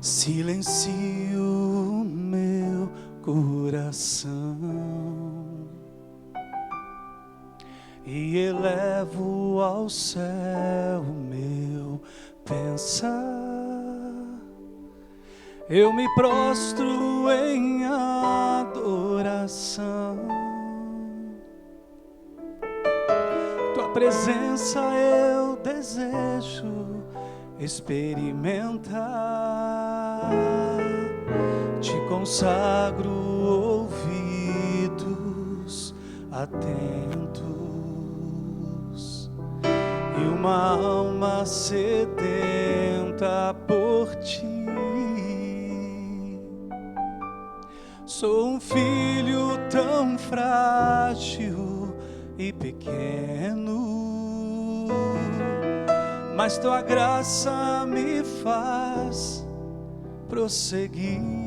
Silencio o meu coração e elevo ao céu o meu pensar. Eu me prostro em adoração. Tua presença eu desejo experimentar. Te consagro ouvidos atentos e uma alma sedenta por ti. Sou um filho tão frágil e pequeno, mas tua graça me faz prosseguir.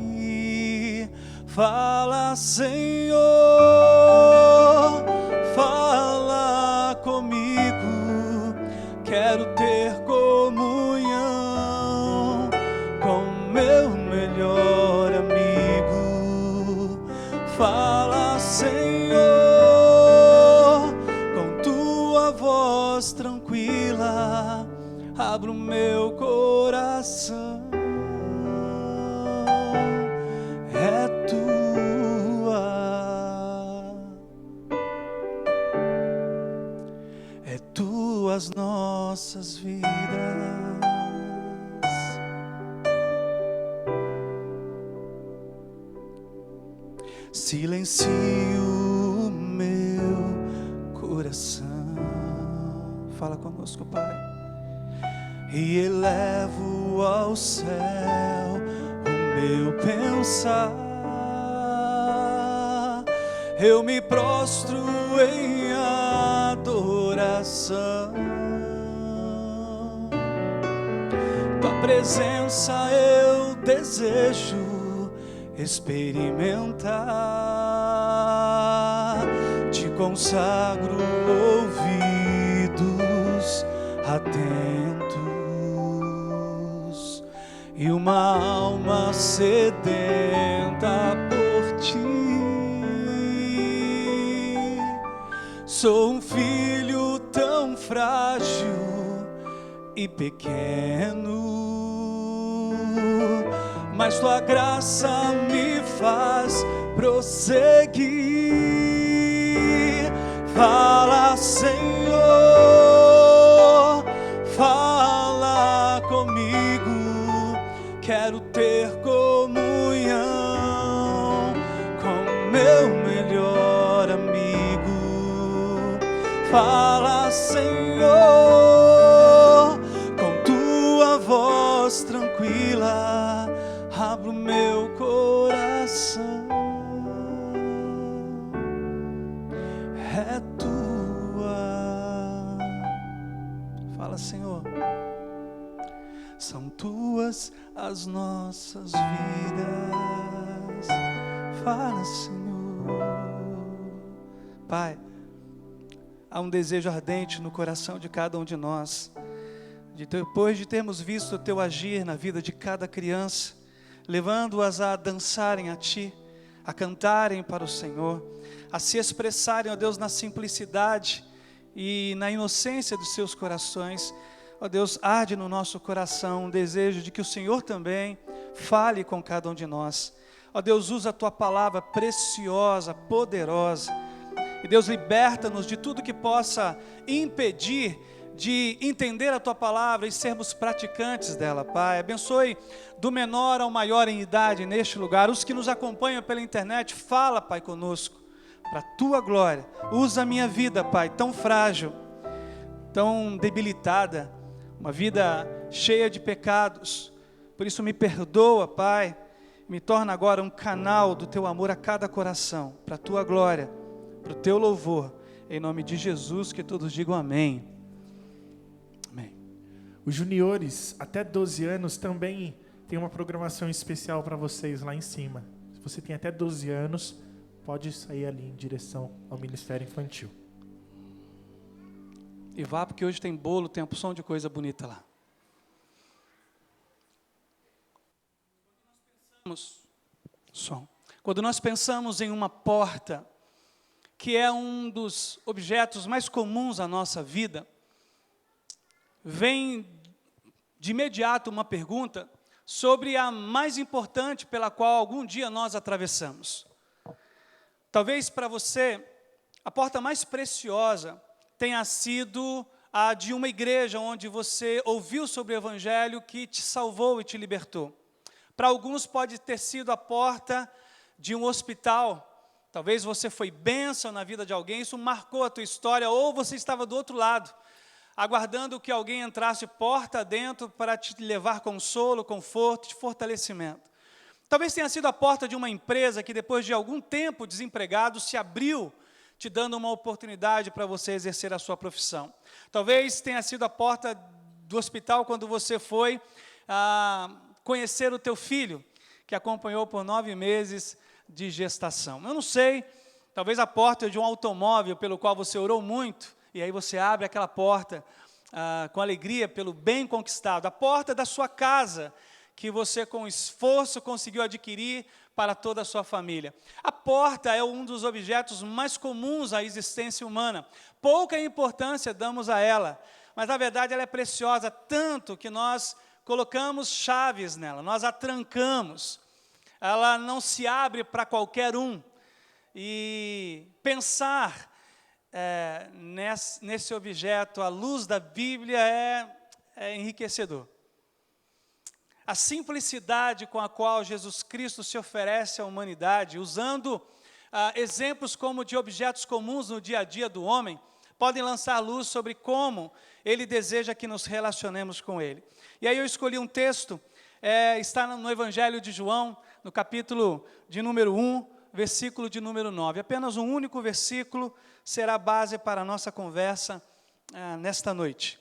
Fala, Senhor, fala comigo. Quero ter comunhão com meu melhor amigo. Fala, Senhor, com tua voz tranquila, abro meu coração. É tua as nossas vidas. Silencio o meu coração. Fala conosco, Pai. E elevo ao céu o meu pensar. Eu me prostro em adoração. Tua presença eu desejo experimentar. Te consagro ouvidos atentos e uma alma sedenta por ti. Sou um filho tão frágil e pequeno, mas tua graça me faz prosseguir. Fala, Senhor, fala comigo. Quero ter comunhão com meu melhor amigo. Fala, Senhor, com tua voz tranquila, abro meu coração. É tua. Fala, Senhor. São tuas as nossas vidas. Fala, Senhor. Pai, há um desejo ardente no coração de cada um de nós, depois de termos visto o teu agir na vida de cada criança, levando-as a dançarem a Ti, a cantarem para o Senhor, a se expressarem, ó Deus, na simplicidade e na inocência dos seus corações. Ó Deus, arde no nosso coração um desejo de que o Senhor também fale com cada um de nós. Ó Deus, usa a Tua palavra preciosa, poderosa. E Deus, liberta-nos de tudo que possa impedir de entender a Tua palavra e sermos praticantes dela, Pai. Abençoe do menor ao maior em idade neste lugar. Os que nos acompanham pela internet, fala, Pai, conosco, para a Tua glória. Usa a minha vida, Pai, tão frágil, tão debilitada, uma vida cheia de pecados. Por isso me perdoa, Pai, me torna agora um canal do Teu amor a cada coração, para a Tua glória, para o Teu louvor, em nome de Jesus, que todos digam amém. Amém. Os juniores, até 12 anos, também tem uma programação especial para vocês lá em cima. Se você tem até 12 anos, pode sair ali em direção ao Ministério Infantil. E vá, porque hoje tem bolo, tem uma porção de coisa bonita lá. Quando nós pensamos em uma porta, que é um dos objetos mais comuns da nossa vida, vem de imediato uma pergunta sobre a mais importante pela qual algum dia nós atravessamos. Talvez para você, a porta mais preciosa tenha sido a de uma igreja onde você ouviu sobre o Evangelho que te salvou e te libertou. Para alguns pode ter sido a porta de um hospital. Talvez você foi bênção na vida de alguém, isso marcou a tua história, ou você estava do outro lado, aguardando que alguém entrasse porta dentro para te levar consolo, conforto, fortalecimento. Talvez tenha sido a porta de uma empresa que depois de algum tempo desempregado se abriu, te dando uma oportunidade para você exercer a sua profissão. Talvez tenha sido a porta do hospital quando você foi conhecer o teu filho, que acompanhou por 9 meses de gestação. Eu não sei, talvez a porta de um automóvel pelo qual você orou muito, e aí você abre aquela porta com alegria pelo bem conquistado. A porta da sua casa, que você com esforço conseguiu adquirir para toda a sua família. A porta é um dos objetos mais comuns à existência humana. Pouca importância damos a ela, mas na verdade ela é preciosa, tanto que nós colocamos chaves nela, nós a trancamos. Ela não se abre para qualquer um. E pensar nesse objeto à luz da Bíblia é enriquecedor. A simplicidade com a qual Jesus Cristo se oferece à humanidade, usando exemplos como de objetos comuns no dia a dia do homem, podem lançar luz sobre como Ele deseja que nos relacionemos com Ele. E aí eu escolhi um texto, está no Evangelho de João, no capítulo de número 1, versículo de número 9. Apenas um único versículo será a base para a nossa conversa nesta noite.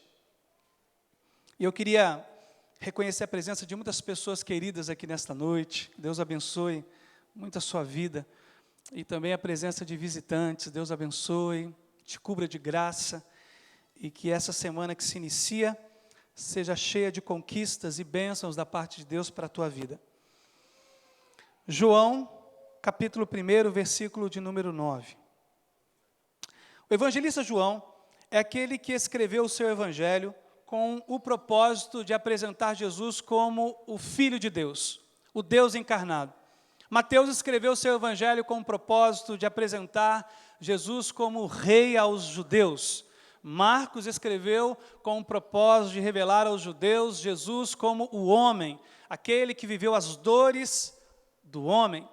E eu queria reconhecer a presença de muitas pessoas queridas aqui nesta noite. Deus abençoe muito a sua vida. E também a presença de visitantes. Deus abençoe, te cubra de graça. E que essa semana que se inicia seja cheia de conquistas e bênçãos da parte de Deus para a tua vida. João, capítulo 1, versículo de número 9. O evangelista João é aquele que escreveu o seu evangelho com o propósito de apresentar Jesus como o Filho de Deus, o Deus encarnado. Mateus escreveu o seu evangelho com o propósito de apresentar Jesus como Rei aos judeus. Marcos escreveu com o propósito de revelar aos judeus Jesus como o homem, aquele que viveu as dores do homem.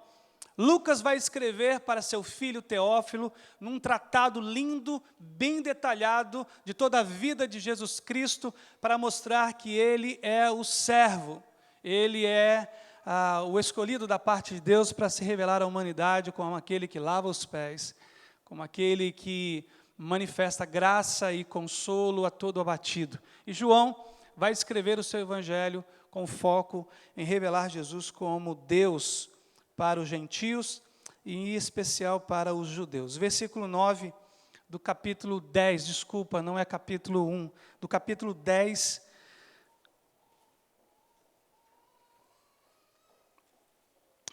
Lucas vai escrever para seu filho Teófilo, num tratado lindo, bem detalhado, de toda a vida de Jesus Cristo, para mostrar que ele é o servo, ele é o escolhido da parte de Deus para se revelar à humanidade como aquele que lava os pés, como aquele que manifesta graça e consolo a todo abatido. E João vai escrever o seu evangelho com foco em revelar Jesus como Deus para os gentios e em especial para os judeus. Versículo 9 do capítulo 10, desculpa, não é capítulo 1, do capítulo 10,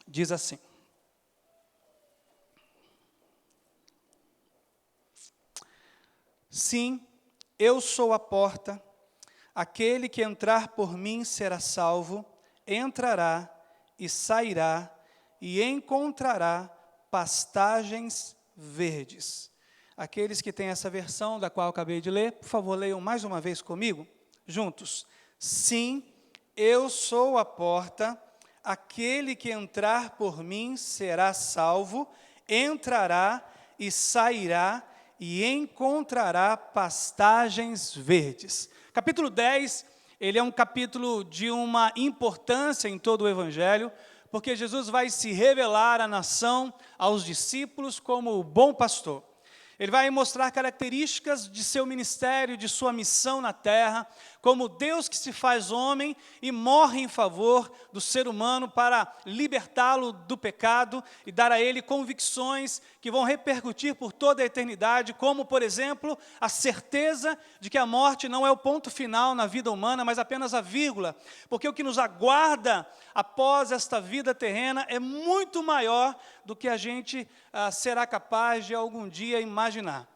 diz assim: Sim, eu sou a porta, aquele que entrar por mim será salvo, entrará e sairá e encontrará pastagens verdes. Aqueles que têm essa versão da qual eu acabei de ler, por favor, leiam mais uma vez comigo, juntos. Sim, eu sou a porta, aquele que entrar por mim será salvo, entrará e sairá e encontrará pastagens verdes. Capítulo 10, ele é um capítulo de uma importância em todo o Evangelho, porque Jesus vai se revelar à nação, aos discípulos, como o bom pastor. Ele vai mostrar características de seu ministério, de sua missão na terra, como Deus que se faz homem e morre em favor do ser humano para libertá-lo do pecado e dar a ele convicções que vão repercutir por toda a eternidade, como, por exemplo, a certeza de que a morte não é o ponto final na vida humana, mas apenas a vírgula, porque o que nos aguarda após esta vida terrena é muito maior do que a gente será capaz de algum dia imaginar.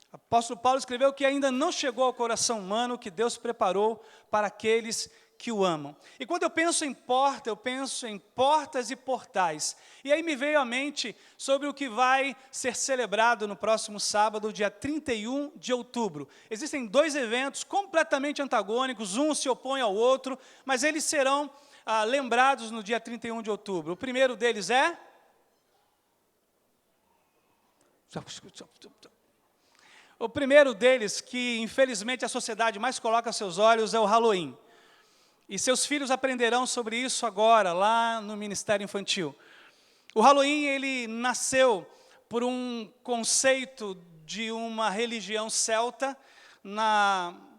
O apóstolo Paulo escreveu que ainda não chegou ao coração humano que Deus preparou para aqueles que o amam. E quando eu penso em porta, eu penso em portas e portais. E aí me veio à mente sobre o que vai ser celebrado no próximo sábado, dia 31 de outubro. Existem dois eventos completamente antagônicos, um se opõe ao outro, mas eles serão lembrados no dia 31 de outubro. O primeiro deles é... O primeiro deles, que infelizmente a sociedade mais coloca seus olhos, é o Halloween. E seus filhos aprenderão sobre isso agora, lá no Ministério Infantil. O Halloween, ele nasceu por um conceito de uma religião celta.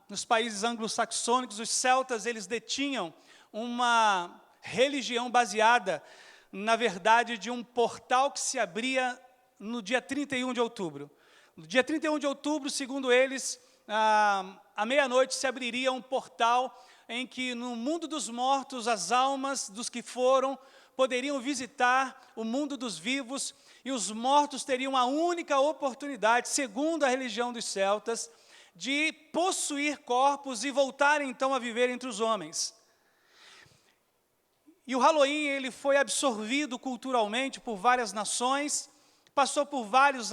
Nos países anglo-saxônicos, os celtas, eles detinham uma religião baseada, na verdade, de um portal que se abria no dia 31 de outubro. No dia 31 de outubro, segundo eles, à meia-noite se abriria um portal em que no mundo dos mortos as almas dos que foram poderiam visitar o mundo dos vivos e os mortos teriam a única oportunidade, segundo a religião dos celtas, de possuir corpos e voltarem então a viver entre os homens. E o Halloween ele foi absorvido culturalmente por várias nações, passou por vários,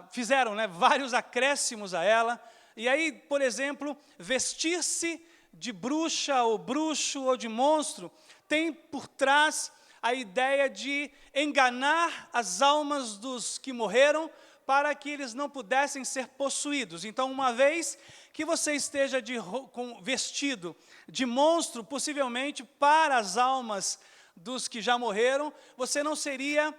fizeram vários acréscimos a ela. E aí, por exemplo, vestir-se de bruxa ou bruxo ou de monstro tem por trás a ideia de enganar as almas dos que morreram para que eles não pudessem ser possuídos. Então, uma vez que você esteja vestido de monstro, possivelmente para as almas dos que já morreram, você não seria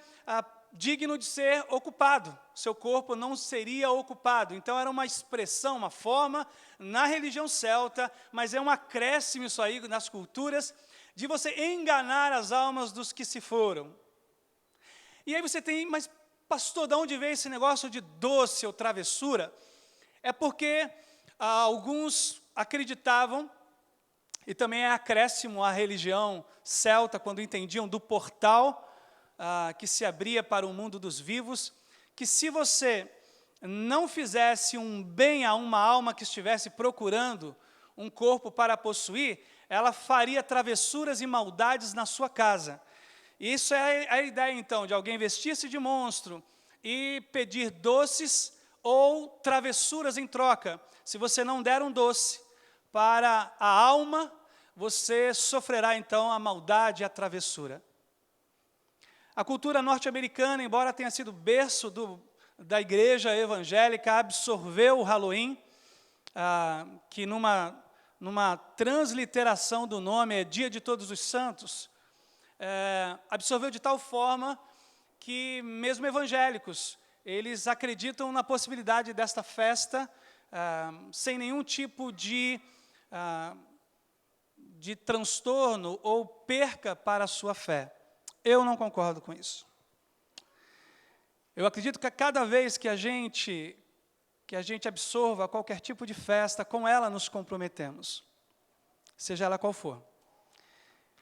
digno de ser ocupado, seu corpo não seria ocupado. Então era uma expressão, uma forma, na religião celta, mas é um acréscimo isso aí nas culturas, de você enganar as almas dos que se foram. E aí você tem, mas pastor, de onde veio esse negócio de doce ou travessura? É porque alguns acreditavam, e também é acréscimo à religião celta, quando entendiam do portal que se abria para o mundo dos vivos, que se você não fizesse um bem a uma alma que estivesse procurando um corpo para possuir, ela faria travessuras e maldades na sua casa. E isso é a ideia, então, de alguém vestir-se de monstro e pedir doces ou travessuras em troca. Se você não der um doce para a alma, você sofrerá, então, a maldade e a travessura. A cultura norte-americana, embora tenha sido berço da igreja evangélica, absorveu o Halloween, que numa transliteração do nome é Dia de Todos os Santos, absorveu de tal forma que mesmo evangélicos, eles acreditam na possibilidade desta festa sem nenhum tipo de transtorno ou perca para a sua fé. Eu não concordo com isso. Eu acredito que a cada vez que a gente absorva qualquer tipo de festa, com ela nos comprometemos, seja ela qual for.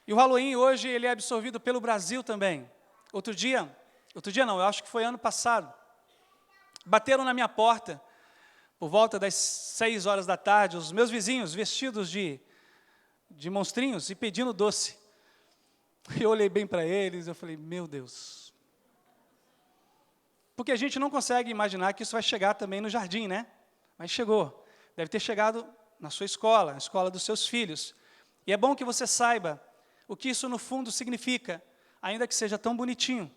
E o Halloween hoje ele é absorvido pelo Brasil também. Outro dia não, eu acho que foi ano passado, bateram na minha porta, por volta das 6 horas da tarde, os meus vizinhos vestidos de monstrinhos e pedindo doce. Eu olhei bem para eles, eu falei, meu Deus. Porque a gente não consegue imaginar que isso vai chegar também no jardim, né? Mas chegou. Deve ter chegado na sua escola, na escola dos seus filhos. E é bom que você saiba o que isso no fundo significa, ainda que seja tão bonitinho.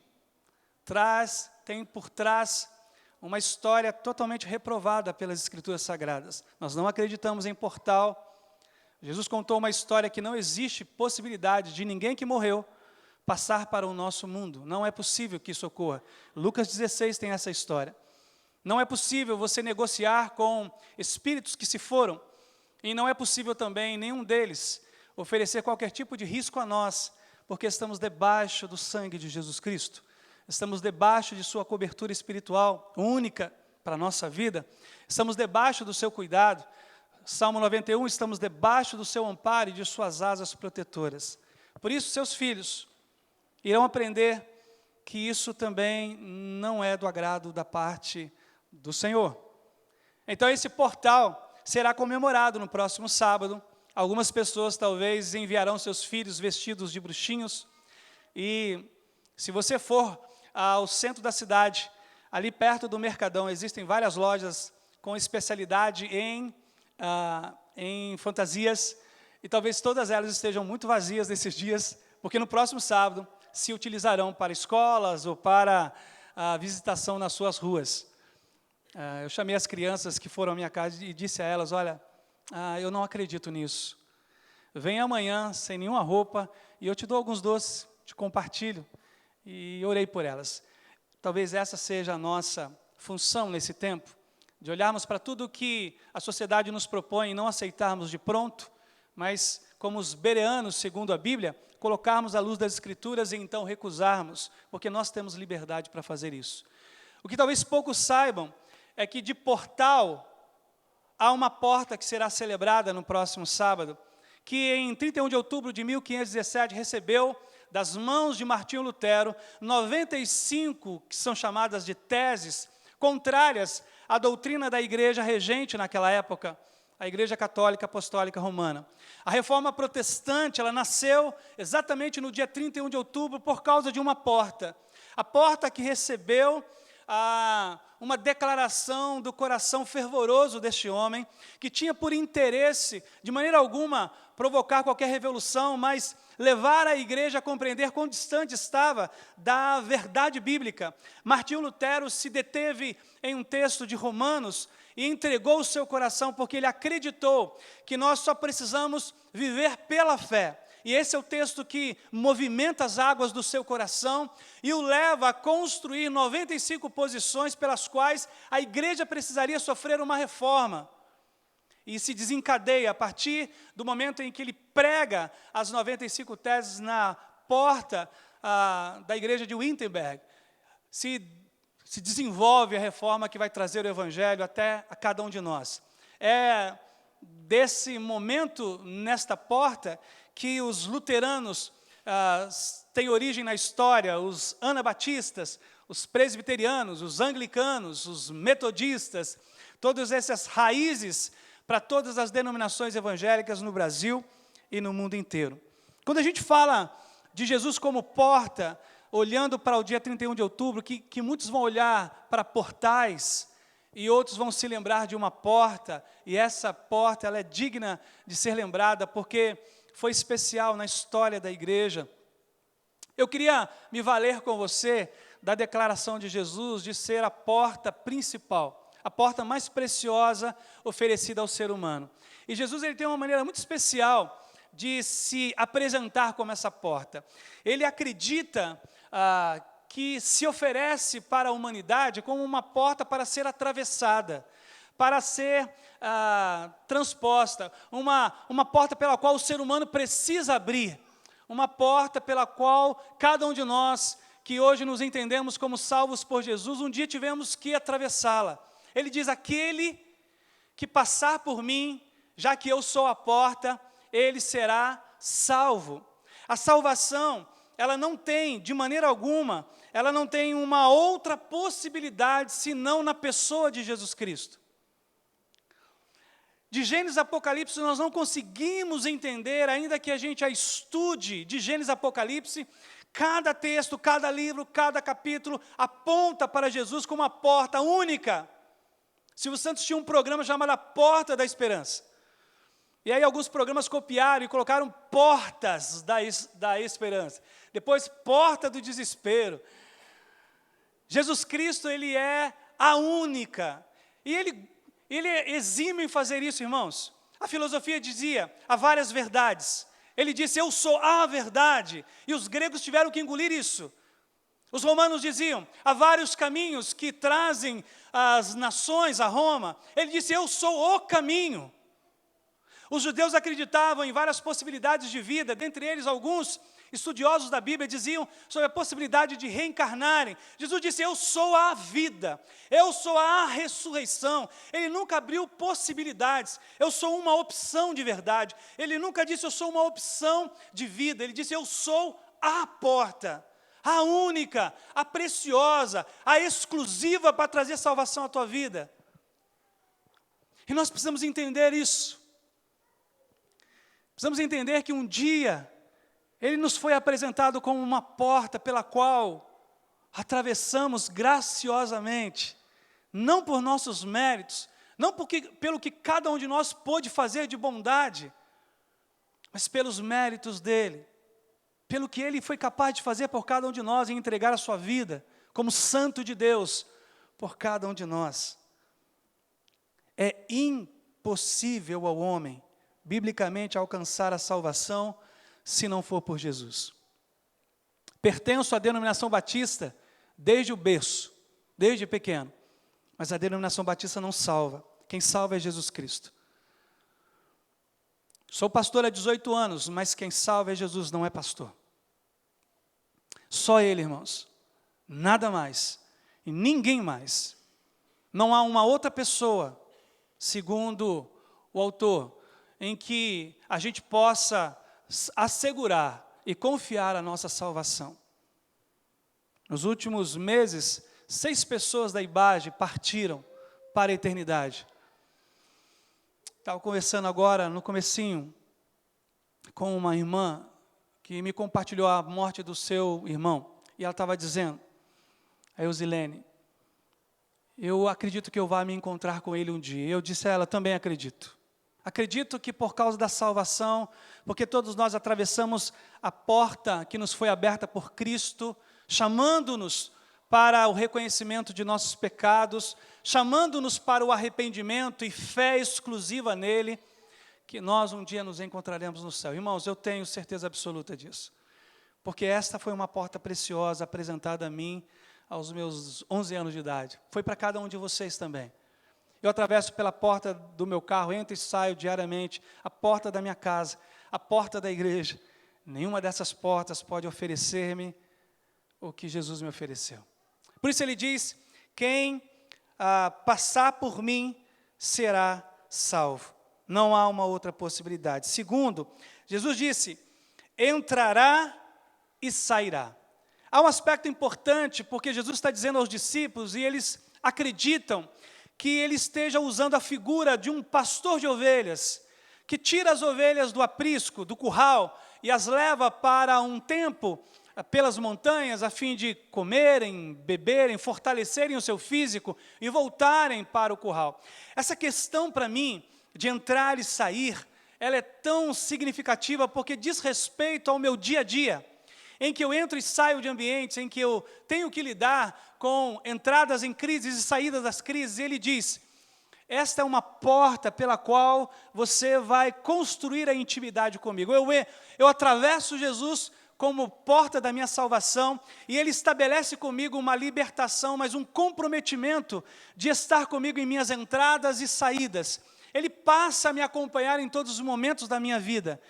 Tem por trás uma história totalmente reprovada pelas Escrituras Sagradas. Nós não acreditamos em portal. Jesus contou uma história que não existe possibilidade de ninguém que morreu passar para o nosso mundo. Não é possível que isso ocorra. Lucas 16 tem essa história. Não é possível você negociar com espíritos que se foram. E não é possível também nenhum deles oferecer qualquer tipo de risco a nós, porque estamos debaixo do sangue de Jesus Cristo. Estamos debaixo de sua cobertura espiritual única para a nossa vida. Estamos debaixo do seu cuidado. Salmo 91, estamos debaixo do seu amparo e de suas asas protetoras. Por isso, seus filhos irão aprender que isso também não é do agrado da parte do Senhor. Então, esse portal será comemorado no próximo sábado. Algumas pessoas talvez enviarão seus filhos vestidos de bruxinhos. E se você for ao centro da cidade, ali perto do Mercadão, existem várias lojas com especialidade em fantasias. E talvez todas elas estejam muito vazias nesses dias, porque no próximo sábado se utilizarão para escolas ou para a visitação nas suas ruas. Eu chamei as crianças que foram à minha casa e disse a elas, olha, eu não acredito nisso. Vem amanhã sem nenhuma roupa e eu te dou alguns doces, te compartilho. E orei por elas. Talvez essa seja a nossa função nesse tempo, de olharmos para tudo que a sociedade nos propõe e não aceitarmos de pronto, mas como os bereanos, segundo a Bíblia, colocarmos à luz das Escrituras e então recusarmos, porque nós temos liberdade para fazer isso. O que talvez poucos saibam é que de portal há uma porta que será celebrada no próximo sábado, que em 31 de outubro de 1517 recebeu das mãos de Martinho Lutero 95 que são chamadas de teses contrárias à doutrina da igreja regente naquela época, a Igreja Católica Apostólica Romana. A Reforma Protestante, ela nasceu exatamente no dia 31 de outubro por causa de uma porta. A porta que recebeu uma declaração do coração fervoroso deste homem, que tinha por interesse, de maneira alguma, provocar qualquer revolução, mas levar a igreja a compreender quão distante estava da verdade bíblica. Martinho Lutero se deteve em um texto de Romanos e entregou o seu coração porque ele acreditou que nós só precisamos viver pela fé. E esse é o texto que movimenta as águas do seu coração e o leva a construir 95 posições pelas quais a igreja precisaria sofrer uma reforma. E se desencadeia a partir do momento em que ele prega as 95 teses na porta da igreja de Wittenberg. Se desenvolve a reforma que vai trazer o evangelho até a cada um de nós. É desse momento, nesta porta, que os luteranos têm origem na história, os anabatistas, os presbiterianos, os anglicanos, os metodistas, todas essas raízes para todas as denominações evangélicas no Brasil e no mundo inteiro. Quando a gente fala de Jesus como porta, olhando para o dia 31 de outubro, que muitos vão olhar para portais e outros vão se lembrar de uma porta, e essa porta ela é digna de ser lembrada porque foi especial na história da igreja. Eu queria me valer com você da declaração de Jesus de ser a porta principal, a porta mais preciosa oferecida ao ser humano. E Jesus ele tem uma maneira muito especial de se apresentar como essa porta. Ele acredita que se oferece para a humanidade como uma porta para ser atravessada, para ser transposta, uma porta pela qual o ser humano precisa abrir, uma porta pela qual cada um de nós, que hoje nos entendemos como salvos por Jesus, um dia tivemos que atravessá-la. Ele diz, aquele que passar por mim, já que eu sou a porta, ele será salvo. A salvação, ela não tem, de maneira alguma, ela não tem uma outra possibilidade, senão na pessoa de Jesus Cristo. De Gênesis a Apocalipse, nós não conseguimos entender, ainda que a gente a estude, de Gênesis a Apocalipse, cada texto, cada livro, cada capítulo, aponta para Jesus como uma porta única. Silvio Santos tinha um programa chamado A Porta da Esperança. E aí alguns programas copiaram e colocaram portas da esperança. Depois, porta do desespero. Jesus Cristo, ele é a única. E ele é exímio em fazer isso, irmãos. A filosofia dizia, há várias verdades. Ele disse, eu sou a verdade. E os gregos tiveram que engolir isso. Os romanos diziam, há vários caminhos que trazem as nações a Roma. Ele disse, eu sou o caminho. Os judeus acreditavam em várias possibilidades de vida, dentre eles alguns estudiosos da Bíblia diziam sobre a possibilidade de reencarnarem. Jesus disse, eu sou a vida, eu sou a ressurreição. Ele nunca abriu possibilidades, eu sou uma opção de verdade. Ele nunca disse, eu sou uma opção de vida. Ele disse, eu sou a porta, a única, a preciosa, a exclusiva para trazer salvação à tua vida. E nós precisamos entender isso. Precisamos entender que um dia Ele nos foi apresentado como uma porta pela qual atravessamos graciosamente, não por nossos méritos, não pelo que cada um de nós pôde fazer de bondade, mas pelos méritos dEle, pelo que Ele foi capaz de fazer por cada um de nós, em entregar a sua vida, como santo de Deus, por cada um de nós. É impossível ao homem, biblicamente, alcançar a salvação, se não for por Jesus. Pertenço à denominação batista desde o berço, desde pequeno, mas a denominação batista não salva. Quem salva é Jesus Cristo. Sou pastor há 18 anos, mas quem salva é Jesus, não é pastor. Só Ele, irmãos, nada mais, e ninguém mais. Não há uma outra pessoa, segundo o autor, em que a gente possa assegurar e confiar a nossa salvação. Nos últimos meses, 6 pessoas da IBAGE partiram para a eternidade. Estava conversando agora, no comecinho, com uma irmã que me compartilhou a morte do seu irmão. E ela estava dizendo, a Eusilene, eu acredito que eu vá me encontrar com ele um dia. Eu disse a ela, também acredito. Acredito que por causa da salvação, porque todos nós atravessamos a porta que nos foi aberta por Cristo, chamando-nos para o reconhecimento de nossos pecados, chamando-nos para o arrependimento e fé exclusiva nele, que nós um dia nos encontraremos no céu. Irmãos, eu tenho certeza absoluta disso, porque esta foi uma porta preciosa apresentada a mim aos meus 11 anos de idade. Foi para cada um de vocês também. Eu atravesso pela porta do meu carro, entro e saio diariamente, a porta da minha casa, a porta da igreja. Nenhuma dessas portas pode oferecer-me o que Jesus me ofereceu. Por isso ele diz, quem passar por mim será salvo. Não há uma outra possibilidade. Segundo, Jesus disse, entrará e sairá. Há um aspecto importante, porque Jesus está dizendo aos discípulos, e eles acreditam que ele esteja usando a figura de um pastor de ovelhas, que tira as ovelhas do aprisco, do curral, e as leva para um tempo pelas montanhas, a fim de comerem, beberem, fortalecerem o seu físico e voltarem para o curral. Essa questão, para mim, de entrar e sair, ela é tão significativa porque diz respeito ao meu dia a dia, em que eu entro e saio de ambientes, em que eu tenho que lidar com entradas em crises e saídas das crises. Ele diz, esta é uma porta pela qual você vai construir a intimidade comigo. Eu atravesso Jesus como porta da minha salvação, e Ele estabelece comigo uma libertação, mas um comprometimento de estar comigo em minhas entradas e saídas. Ele passa a me acompanhar em todos os momentos da minha vida.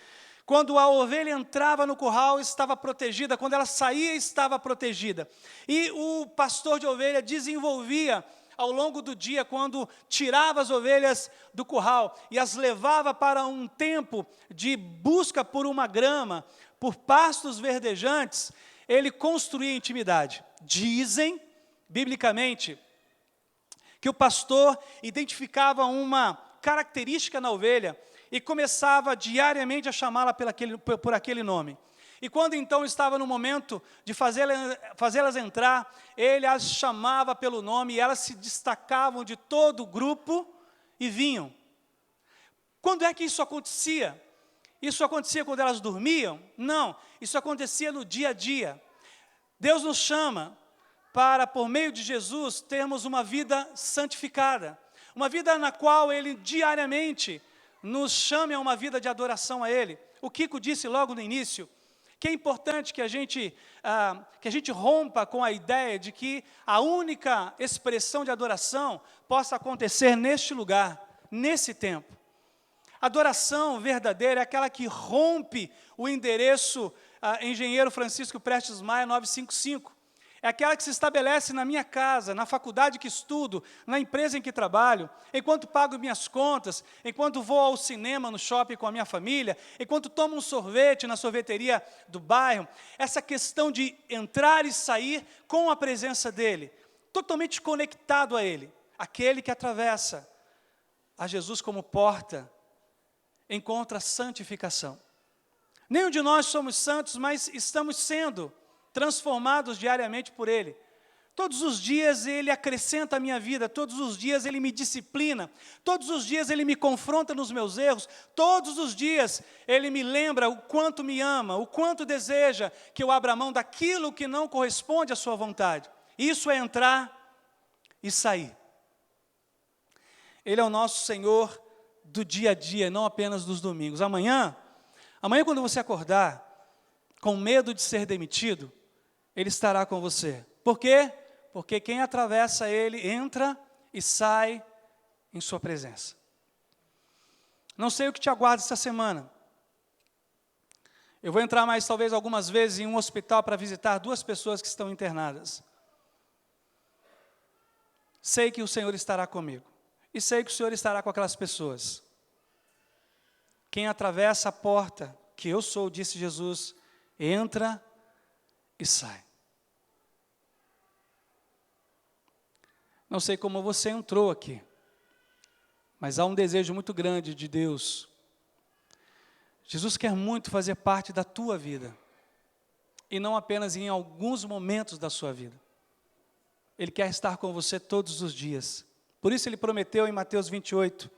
Quando a ovelha entrava no curral, estava protegida. Quando ela saía, estava protegida. E o pastor de ovelha desenvolvia, ao longo do dia, quando tirava as ovelhas do curral e as levava para um tempo de busca por uma grama, por pastos verdejantes, ele construía intimidade. Dizem, biblicamente, que o pastor identificava uma característica na ovelha e começava diariamente a chamá-la por aquele nome. E quando então estava no momento de fazê-las entrar, ele as chamava pelo nome e elas se destacavam de todo o grupo e vinham. Quando é que isso acontecia? Isso acontecia quando elas dormiam? Não, isso acontecia no dia a dia. Deus nos chama para, por meio de Jesus, termos uma vida santificada. Uma vida na qual Ele diariamente nos chame a uma vida de adoração a Ele. O Kiko disse logo no início que é importante que a gente rompa com a ideia de que a única expressão de adoração possa acontecer neste lugar, nesse tempo. Adoração verdadeira é aquela que rompe o endereço Engenheiro Francisco Prestes Maia 955. É aquela que se estabelece na minha casa, na faculdade que estudo, na empresa em que trabalho, enquanto pago minhas contas, enquanto vou ao cinema, no shopping com a minha família, enquanto tomo um sorvete na sorveteria do bairro. Essa questão de entrar e sair com a presença dEle, totalmente conectado a Ele. Aquele que atravessa a Jesus como porta, encontra santificação. Nenhum de nós somos santos, mas estamos sendo transformados diariamente por Ele. Todos os dias Ele acrescenta a minha vida, todos os dias Ele me disciplina, todos os dias Ele me confronta nos meus erros, todos os dias Ele me lembra o quanto me ama, o quanto deseja que eu abra mão daquilo que não corresponde à sua vontade. Isso é entrar e sair. Ele é o nosso Senhor do dia a dia, não apenas dos domingos. Amanhã quando você acordar com medo de ser demitido, Ele estará com você. Por quê? Porque quem atravessa Ele entra e sai em sua presença. Não sei o que te aguarda essa semana. Eu vou entrar mais talvez algumas vezes em um hospital para visitar 2 pessoas que estão internadas. Sei que o Senhor estará comigo. E sei que o Senhor estará com aquelas pessoas. Quem atravessa a porta, que eu sou, disse Jesus, entra e sai. Não sei como você entrou aqui, mas há um desejo muito grande de Deus. Jesus quer muito fazer parte da tua vida, e não apenas em alguns momentos da sua vida. Ele quer estar com você todos os dias. Por isso Ele prometeu em Mateus 28,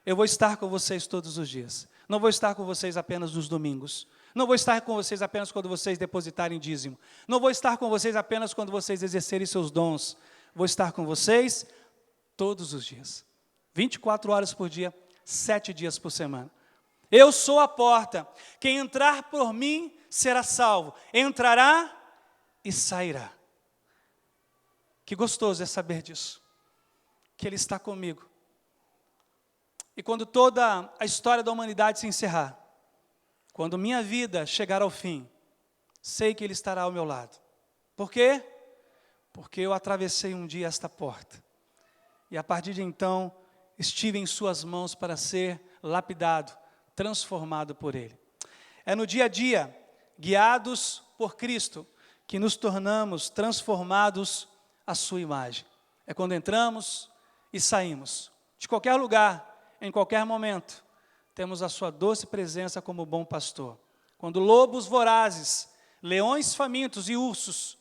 eu vou estar com vocês todos os dias. Não vou estar com vocês apenas nos domingos. Não vou estar com vocês apenas quando vocês depositarem dízimo. Não vou estar com vocês apenas quando vocês exercerem seus dons. Vou estar com vocês todos os dias. 24 horas por dia, 7 dias por semana. Eu sou a porta. Quem entrar por mim será salvo. Entrará e sairá. Que gostoso é saber disso. Que Ele está comigo. E quando toda a história da humanidade se encerrar, quando minha vida chegar ao fim, sei que Ele estará ao meu lado. Por quê? Porque eu atravessei um dia esta porta. E a partir de então, estive em suas mãos para ser lapidado, transformado por Ele. É no dia a dia, guiados por Cristo, que nos tornamos transformados à sua imagem. É quando entramos e saímos. De qualquer lugar, em qualquer momento, temos a sua doce presença como bom pastor. Quando lobos vorazes, leões famintos e ursos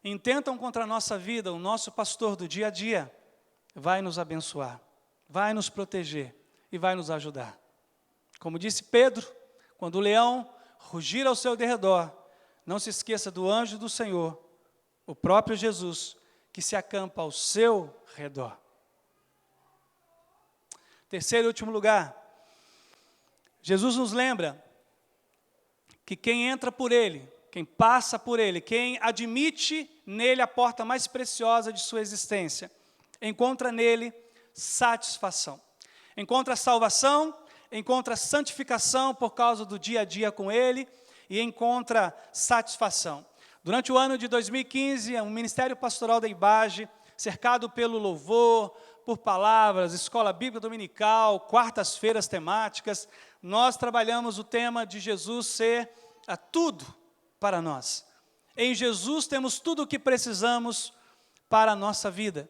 intentam contra a nossa vida, o nosso pastor do dia a dia vai nos abençoar, vai nos proteger e vai nos ajudar. Como disse Pedro, quando o leão rugir ao seu derredor, não se esqueça do anjo do Senhor, o próprio Jesus, que se acampa ao seu redor. Terceiro e último lugar, Jesus nos lembra que quem entra por Ele, quem passa por Ele, quem admite nele a porta mais preciosa de sua existência, encontra nele satisfação. Encontra salvação, encontra santificação por causa do dia a dia com Ele e encontra satisfação. Durante o ano de 2015, o Ministério Pastoral da IBAGE, cercado pelo louvor, por palavras, escola bíblica dominical, quartas-feiras temáticas, nós trabalhamos o tema de Jesus ser tudo para nós. Em Jesus temos tudo o que precisamos para a nossa vida.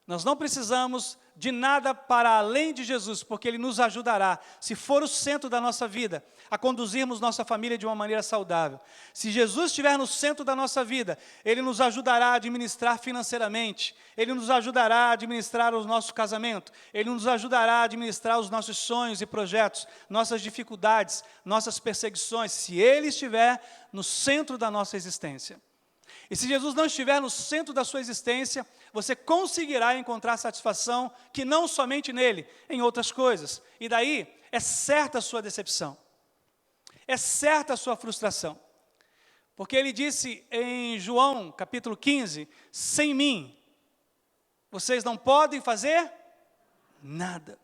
Nós não precisamos de nada para além de Jesus, porque Ele nos ajudará, se for o centro da nossa vida, a conduzirmos nossa família de uma maneira saudável. Se Jesus estiver no centro da nossa vida, Ele nos ajudará a administrar financeiramente, Ele nos ajudará a administrar o nosso casamento, Ele nos ajudará a administrar os nossos sonhos e projetos, nossas dificuldades, nossas perseguições, se Ele estiver no centro da nossa existência. E se Jesus não estiver no centro da sua existência, você conseguirá encontrar satisfação que não somente nele, em outras coisas. E daí é certa a sua decepção, é certa a sua frustração. Porque Ele disse em João capítulo 15, sem mim, vocês não podem fazer nada.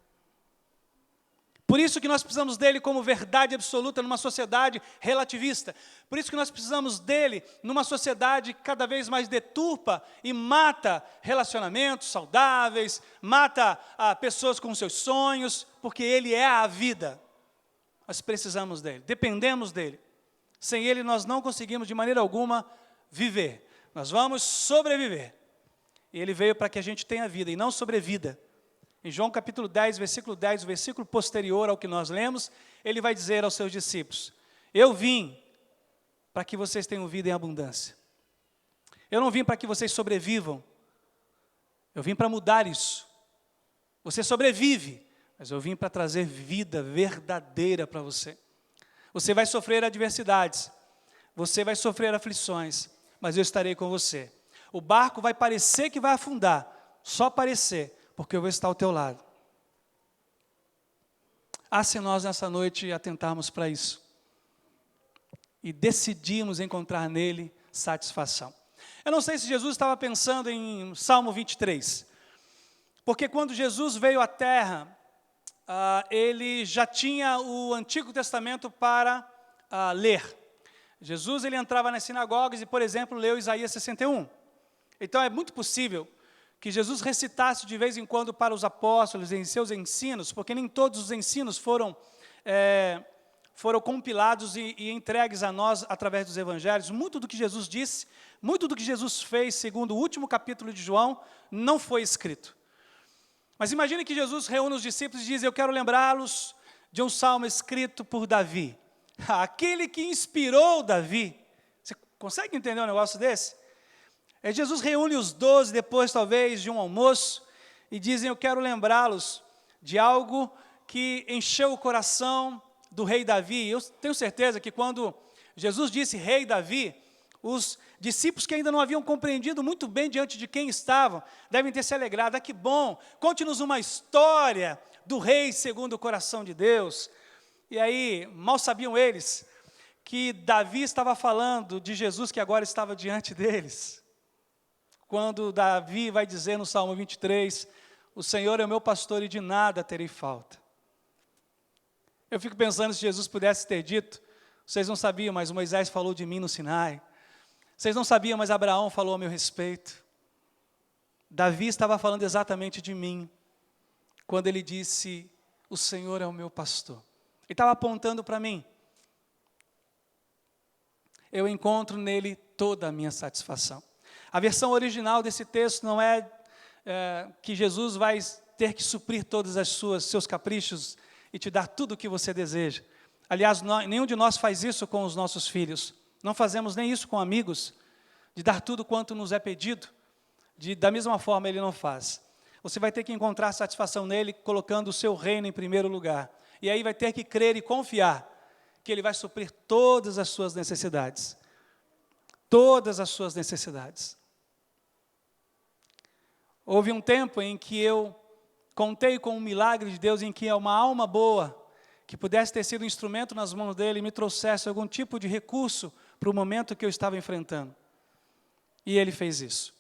Por isso que nós precisamos dele como verdade absoluta numa sociedade relativista. Por isso que nós precisamos dele numa sociedade cada vez mais deturpa e mata relacionamentos saudáveis, mata pessoas com seus sonhos, porque ele é a vida. Nós precisamos dele, dependemos dele. Sem ele nós não conseguimos de maneira alguma viver. Nós vamos sobreviver. E ele veio para que a gente tenha vida e não sobrevida. Em João capítulo 10, versículo 10, o versículo posterior ao que nós lemos, ele vai dizer aos seus discípulos: eu vim para que vocês tenham vida em abundância. Eu não vim para que vocês sobrevivam. Eu vim para mudar isso. Você sobrevive, mas eu vim para trazer vida verdadeira para você. Você vai sofrer adversidades, você vai sofrer aflições, mas eu estarei com você. O barco vai parecer que vai afundar, só parecer, porque eu vou estar ao teu lado. Se nós nessa noite atentarmos para isso e decidimos encontrar nele satisfação. Eu não sei se Jesus estava pensando em Salmo 23, porque quando Jesus veio à terra, ele já tinha o Antigo Testamento para ler. Jesus ele entrava nas sinagogas e, por exemplo, leu Isaías 61. Então é muito possível que Jesus recitasse de vez em quando para os apóstolos em seus ensinos, porque nem todos os ensinos foram compilados e entregues a nós através dos evangelhos. Muito do que Jesus disse, muito do que Jesus fez, segundo o último capítulo de João, não foi escrito. Mas imagine que Jesus reúne os discípulos e diz: eu quero lembrá-los de um salmo escrito por Davi. Aquele que inspirou Davi. Você consegue entender um negócio desse? Jesus reúne os 12 depois, talvez, de um almoço, e dizem: eu quero lembrá-los de algo que encheu o coração do rei Davi. Eu tenho certeza que quando Jesus disse rei Davi, os discípulos que ainda não haviam compreendido muito bem diante de quem estavam, devem ter se alegrado. Que bom, conte-nos uma história do rei segundo o coração de Deus. E aí, mal sabiam eles que Davi estava falando de Jesus que agora estava diante deles. Quando Davi vai dizer no Salmo 23, o Senhor é o meu pastor e de nada terei falta. Eu fico pensando se Jesus pudesse ter dito: vocês não sabiam, mas Moisés falou de mim no Sinai. Vocês não sabiam, mas Abraão falou a meu respeito. Davi estava falando exatamente de mim, quando ele disse: o Senhor é o meu pastor. Ele estava apontando para mim. Eu encontro nele toda a minha satisfação. A versão original desse texto não é que Jesus vai ter que suprir todos seus caprichos e te dar tudo o que você deseja. Aliás, nenhum de nós faz isso com os nossos filhos. Não fazemos nem isso com amigos, de dar tudo quanto nos é pedido. Da mesma forma, ele não faz. Você vai ter que encontrar satisfação nele, colocando o seu reino em primeiro lugar. E aí vai ter que crer e confiar que ele vai suprir todas as suas necessidades. Todas as suas necessidades. Houve um tempo em que eu contei com um milagre de Deus, em que uma alma boa, que pudesse ter sido um instrumento nas mãos dele, me trouxesse algum tipo de recurso para o momento que eu estava enfrentando. E ele fez isso.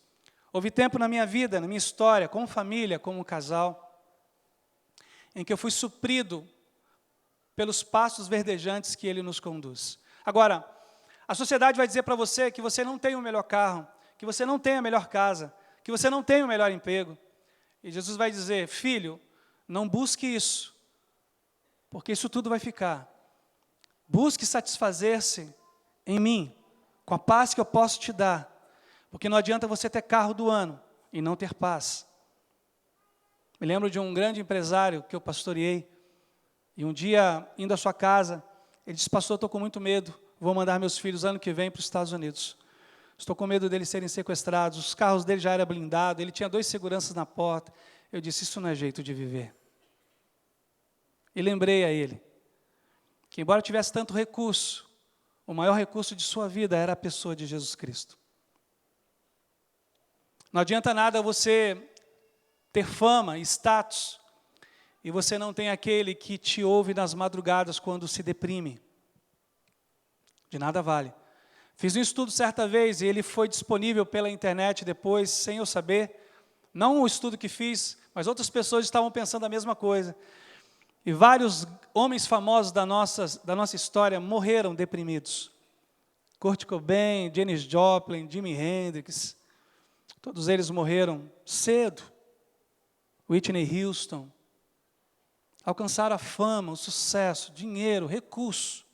Houve tempo na minha vida, na minha história, como família, como casal, em que eu fui suprido pelos passos verdejantes que ele nos conduz. Agora, a sociedade vai dizer para você que você não tem o melhor carro, que você não tem a melhor casa, que você não tem o melhor emprego. E Jesus vai dizer: filho, não busque isso, porque isso tudo vai ficar. Busque satisfazer-se em mim, com a paz que eu posso te dar, porque não adianta você ter carro do ano e não ter paz. Me lembro de um grande empresário que eu pastoreei, e um dia, indo à sua casa, ele disse: pastor, estou com muito medo, vou mandar meus filhos ano que vem para os Estados Unidos. Estou com medo deles serem sequestrados, os carros dele já eram blindados, ele tinha 2 seguranças na porta. Eu disse: isso não é jeito de viver. E lembrei a ele que, embora tivesse tanto recurso, o maior recurso de sua vida era a pessoa de Jesus Cristo. Não adianta nada você ter fama, status, e você não tem aquele que te ouve nas madrugadas quando se deprime. De nada vale. Fiz um estudo certa vez e ele foi disponível pela internet depois, sem eu saber. Não o estudo que fiz, mas outras pessoas estavam pensando a mesma coisa. E vários homens famosos da nossa história morreram deprimidos. Kurt Cobain, Janis Joplin, Jimi Hendrix, todos eles morreram cedo. Whitney Houston. Alcançaram a fama, o sucesso, dinheiro, recurso,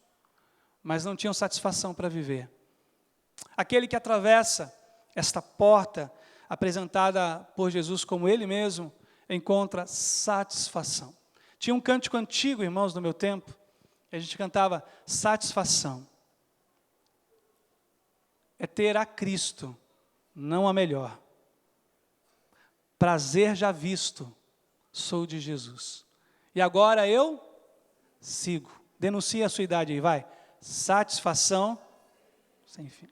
mas não tinham satisfação para viver. Aquele que atravessa esta porta apresentada por Jesus como Ele mesmo, encontra satisfação. Tinha um cântico antigo, irmãos, no meu tempo, que a gente cantava satisfação. É ter a Cristo, não a melhor. Prazer já visto, sou de Jesus. E agora eu sigo. Denuncie a sua idade aí, vai. Satisfação sem fim.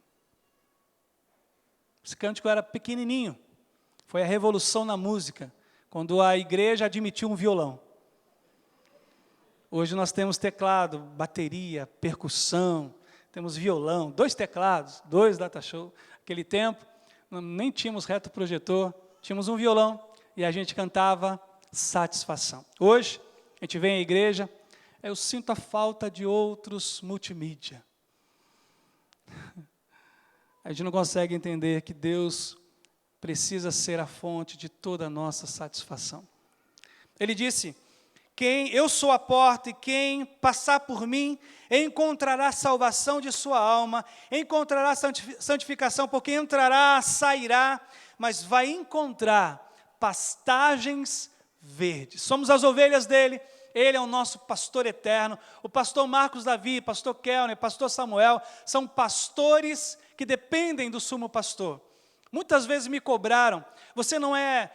Esse cântico era pequenininho. Foi a revolução na música, quando a igreja admitiu um violão. Hoje nós temos teclado, bateria, percussão, temos violão, 2 teclados, 2 data show. Naquele tempo, nem tínhamos retroprojetor, tínhamos um violão e a gente cantava satisfação. Hoje, a gente vem à igreja, eu sinto a falta de outros multimídia. A gente não consegue entender que Deus precisa ser a fonte de toda a nossa satisfação. Ele disse, eu sou a porta e quem passar por mim encontrará salvação de sua alma, encontrará santificação, porque entrará, sairá, mas vai encontrar pastagens verdes. Somos as ovelhas dele, ele é o nosso pastor eterno. O pastor Marcos Davi, pastor Kelner, pastor Samuel, são pastores que dependem do sumo pastor. Muitas vezes me cobraram, você não é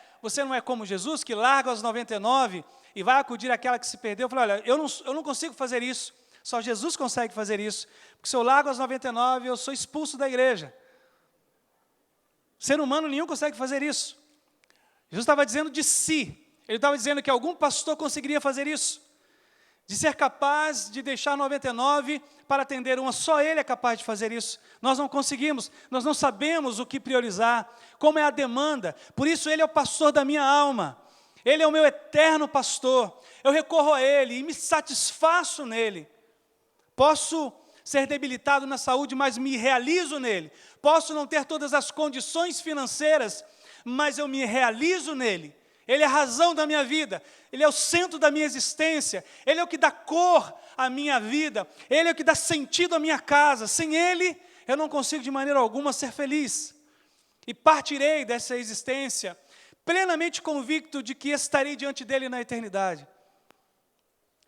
como Jesus, que larga os 99 e vai acudir àquela que se perdeu. Eu falei, olha, eu não consigo fazer isso, só Jesus consegue fazer isso, porque se eu largo as 99, eu sou expulso da igreja. Ser humano nenhum consegue fazer isso. Jesus estava dizendo de si, ele estava dizendo que algum pastor conseguiria fazer isso, de ser capaz de deixar 99 para atender uma, só ele é capaz de fazer isso. Nós não conseguimos, nós não sabemos o que priorizar, como é a demanda, por isso ele é o pastor da minha alma, ele é o meu eterno pastor, eu recorro a ele e me satisfaço nele. Posso ser debilitado na saúde, mas me realizo nele. Posso não ter todas as condições financeiras, mas eu me realizo nele. Ele é a razão da minha vida, ele é o centro da minha existência, ele é o que dá cor à minha vida, ele é o que dá sentido à minha casa. Sem ele, eu não consigo de maneira alguma ser feliz. E partirei dessa existência plenamente convicto de que estarei diante dele na eternidade.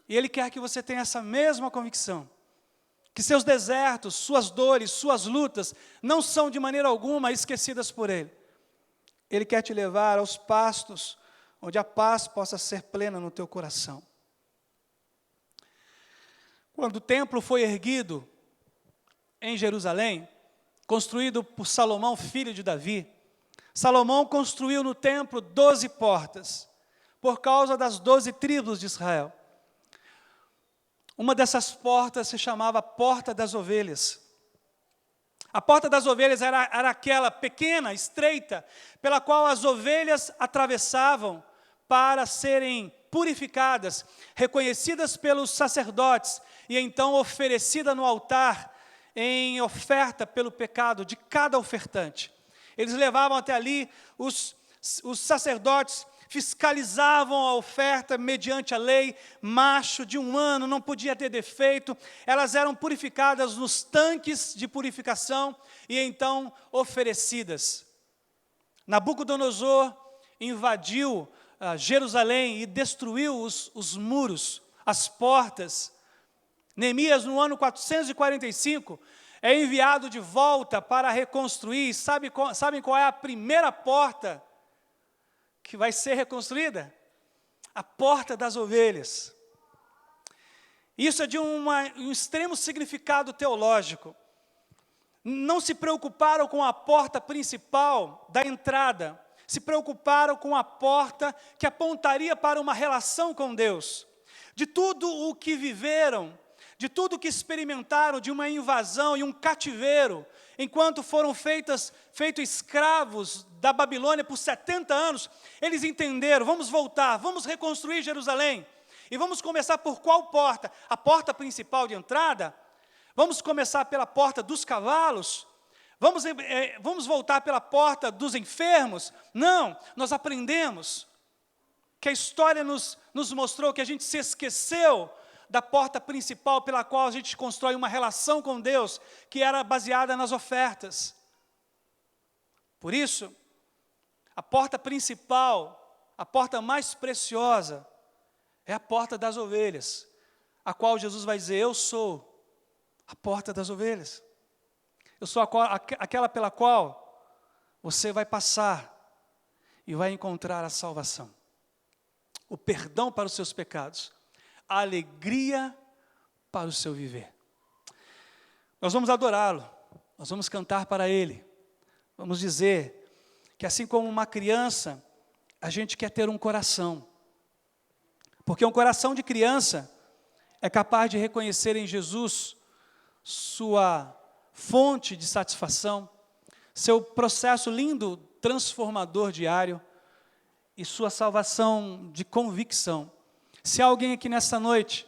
E ele quer que você tenha essa mesma convicção, que seus desertos, suas dores, suas lutas, não são de maneira alguma esquecidas por ele. Ele quer te levar aos pastos, onde a paz possa ser plena no teu coração. Quando o templo foi erguido em Jerusalém, construído por Salomão, filho de Davi, Salomão construiu no templo 12 portas, por causa das 12 tribos de Israel. Uma dessas portas se chamava Porta das Ovelhas. A Porta das Ovelhas era aquela pequena, estreita, pela qual as ovelhas atravessavam para serem purificadas, reconhecidas pelos sacerdotes e então oferecida no altar em oferta pelo pecado de cada ofertante. Eles levavam até ali, os sacerdotes fiscalizavam a oferta mediante a lei, macho de 1 ano, não podia ter defeito, elas eram purificadas nos tanques de purificação e então oferecidas. Nabucodonosor invadiu Jerusalém e destruiu os muros, as portas. Neemias, no ano 445, é enviado de volta para reconstruir. Sabem qual é a primeira porta que vai ser reconstruída? A Porta das Ovelhas. Isso é de um extremo significado teológico. Não se preocuparam com a porta principal da entrada, se preocuparam com a porta que apontaria para uma relação com Deus. De tudo o que viveram, de tudo o que experimentaram, de uma invasão e um cativeiro, enquanto foram feitos escravos da Babilônia por 70 anos, eles entenderam, vamos voltar, vamos reconstruir Jerusalém. E vamos começar por qual porta? A porta principal de entrada? Vamos começar pela porta dos cavalos? Vamos voltar pela porta dos enfermos? Não, nós aprendemos que a história nos mostrou que a gente se esqueceu da porta principal pela qual a gente constrói uma relação com Deus, que era baseada nas ofertas. Por isso, a porta principal, a porta mais preciosa, é a porta das ovelhas, a qual Jesus vai dizer: eu sou a porta das ovelhas. Eu sou aquela pela qual você vai passar e vai encontrar a salvação, o perdão para os seus pecados, a alegria para o seu viver. Nós vamos adorá-lo, nós vamos cantar para Ele, vamos dizer que assim como uma criança, a gente quer ter um coração, porque um coração de criança é capaz de reconhecer em Jesus sua fonte de satisfação, seu processo lindo, transformador diário e sua salvação de convicção. Se há alguém aqui nessa noite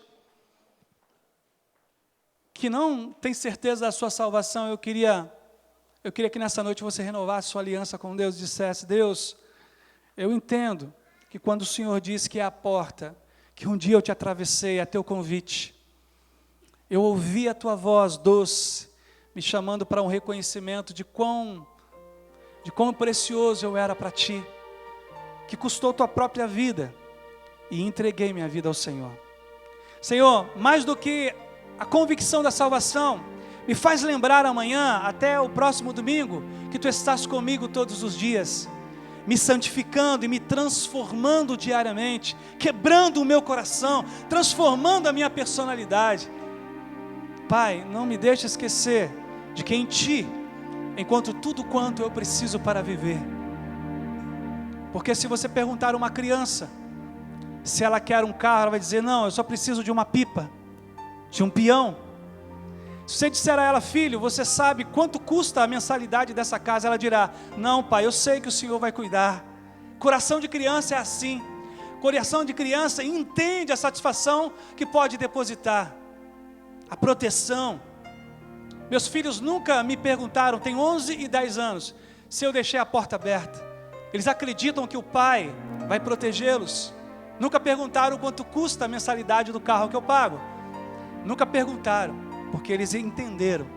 que não tem certeza da sua salvação, eu queria que nessa noite você renovasse sua aliança com Deus e dissesse: Deus, eu entendo que quando o Senhor diz que é a porta, que um dia eu te atravessei a teu convite, eu ouvi a tua voz doce, me chamando para um reconhecimento de quão precioso eu era para ti, que custou tua própria vida, e entreguei minha vida ao Senhor. Senhor, mais do que a convicção da salvação, me faz lembrar amanhã, até o próximo domingo, que tu estás comigo todos os dias, me santificando e me transformando diariamente, quebrando o meu coração, transformando a minha personalidade. Pai, não me deixe esquecer de que em Ti encontro tudo quanto eu preciso para viver. Porque se você perguntar a uma criança se ela quer um carro, ela vai dizer: não, eu só preciso de uma pipa, de um peão. Se você disser a ela: filho, você sabe quanto custa a mensalidade dessa casa? Ela dirá: não, pai, eu sei que o Senhor vai cuidar. Coração de criança é assim. Coração de criança entende a satisfação que pode depositar, a proteção. Meus filhos nunca me perguntaram, tem 11 e 10 anos, se eu deixei a porta aberta. Eles acreditam que o pai vai protegê-los. Nunca perguntaram quanto custa a mensalidade do carro que eu pago. Nunca perguntaram, porque eles entenderam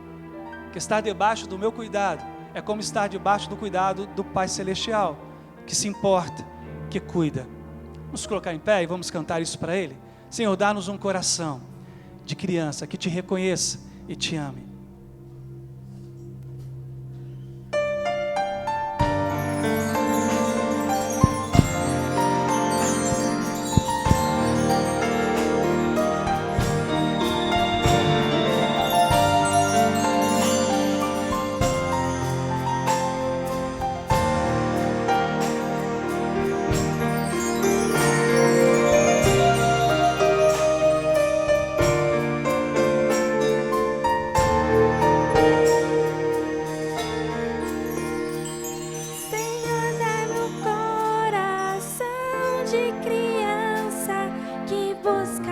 que estar debaixo do meu cuidado é como estar debaixo do cuidado do Pai Celestial, que se importa, que cuida. Vamos colocar em pé e vamos cantar isso para Ele? Senhor, dá-nos um coração de criança que te reconheça e te ame. De criança que busca